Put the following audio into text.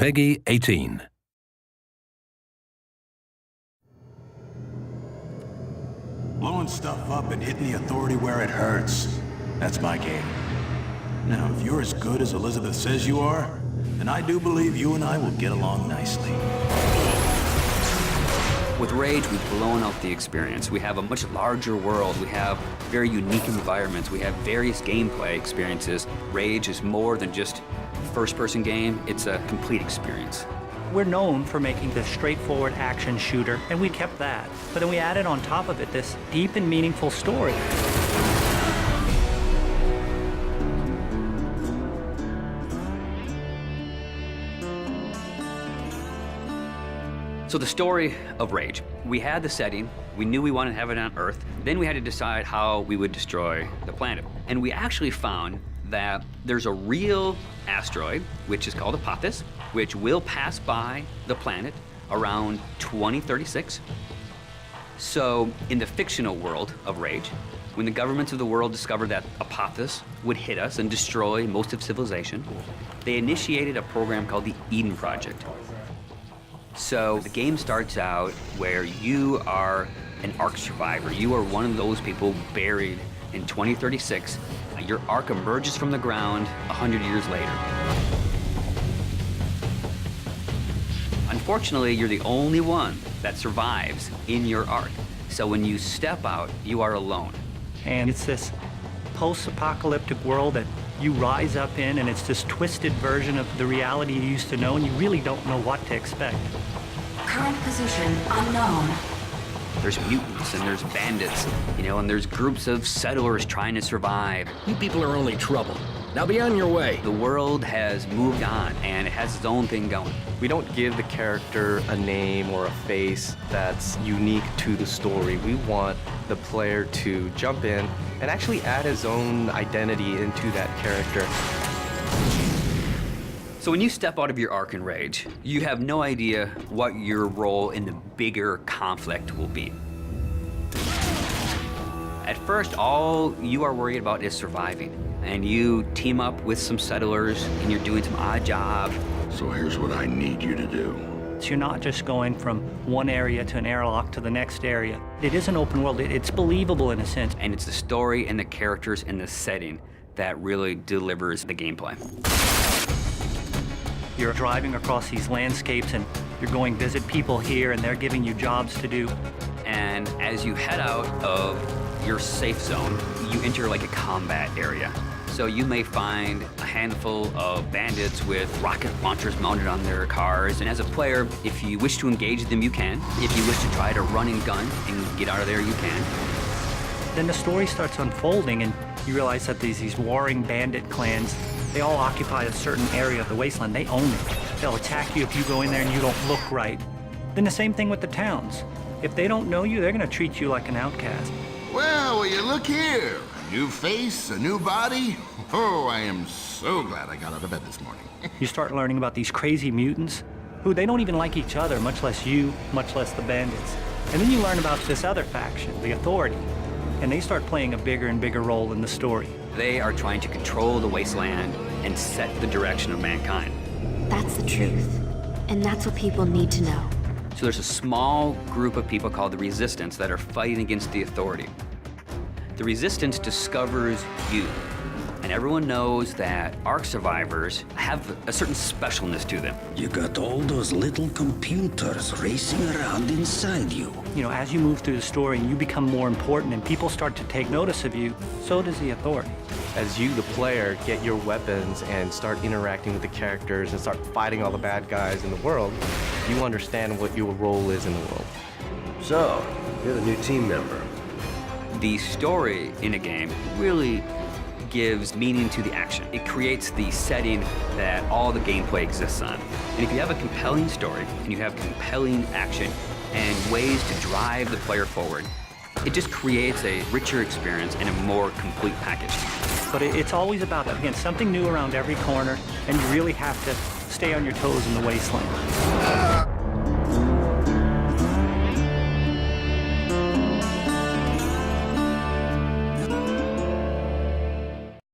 Peggy 18. Blowing stuff up and hitting the authority where it hurts. That's my game. Now, if you're as good as Elizabeth says you are, then I do believe you and I will get along nicely. With Rage, we've blown out the experience. We have a much larger world. We have very unique environments. We have various gameplay experiences. Rage is more than just a first-person game. It's a complete experience. We're known for making this straightforward action shooter, and we kept that. But then we added on top of it this deep and meaningful story. So the story of Rage, we had the setting, we knew we wanted to have it on Earth, then we had to decide how we would destroy the planet. And we actually found that there's a real asteroid, which is called Apophis, which will pass by the planet around 2036. So in the fictional world of Rage, when the governments of the world discovered that Apophis would hit us and destroy most of civilization, they initiated a program called the Eden Project. So the game starts out where you are an Ark survivor. You are one of those people buried in 2036. Your Ark emerges from the ground 100 years later. Unfortunately, you're the only one that survives in your Ark. So when you step out, you are alone. And it's this post-apocalyptic world that you rise up in, and it's this twisted version of the reality you used to know, and you really don't know what to expect. Current position unknown. There's mutants and there's bandits, and there's groups of settlers trying to survive. You people are only trouble. Now be on your way. The world has moved on, and it has its own thing going. We don't give the character a name or a face that's unique to the story. We want the player to jump in and actually add his own identity into that character. So when you step out of your Ark in Rage, you have no idea what your role in the bigger conflict will be. At first, all you are worried about is surviving. And you team up with some settlers, and you're doing some odd jobs. So here's what I need you to do. So you're not just going from one area to an airlock to the next area. It is an open world. It's believable in a sense. And it's the story and the characters and the setting that really delivers the gameplay. You're driving across these landscapes, and you're going visit people here, and they're giving you jobs to do. And as you head out of your safe zone, you enter like a combat area. So you may find a handful of bandits with rocket launchers mounted on their cars. And as a player, if you wish to engage them, you can. If you wish to try to run and gun and get out of there, you can. Then the story starts unfolding, and you realize that these warring bandit clans, they all occupy a certain area of the wasteland. They own it. They'll attack you if you go in there and you don't look right. Then the same thing with the towns. If they don't know you, they're gonna treat you like an outcast. Well, will you look here? A new face, a new body. Oh, I am so glad I got out of bed this morning. You start learning about these crazy mutants who they don't even like each other, much less you, much less the bandits. And then you learn about this other faction, the Authority, and they start playing a bigger and bigger role in the story. They are trying to control the wasteland and set the direction of mankind. That's the truth. And that's what people need to know. So there's a small group of people called the Resistance that are fighting against the Authority. The Resistance discovers you, and everyone knows that Ark survivors have a certain specialness to them. You got all those little computers racing around inside you. As you move through the story and you become more important and people start to take notice of you, so does the Authority. As you, the player, get your weapons and start interacting with the characters and start fighting all the bad guys in the world, you understand what your role is in the world. So, you're the new team member. The story in a game really gives meaning to the action. It creates the setting that all the gameplay exists on. And if you have a compelling story and you have compelling action and ways to drive the player forward, it just creates a richer experience and a more complete package. But it's always about, again, something new around every corner, and you really have to stay on your toes in the wasteland.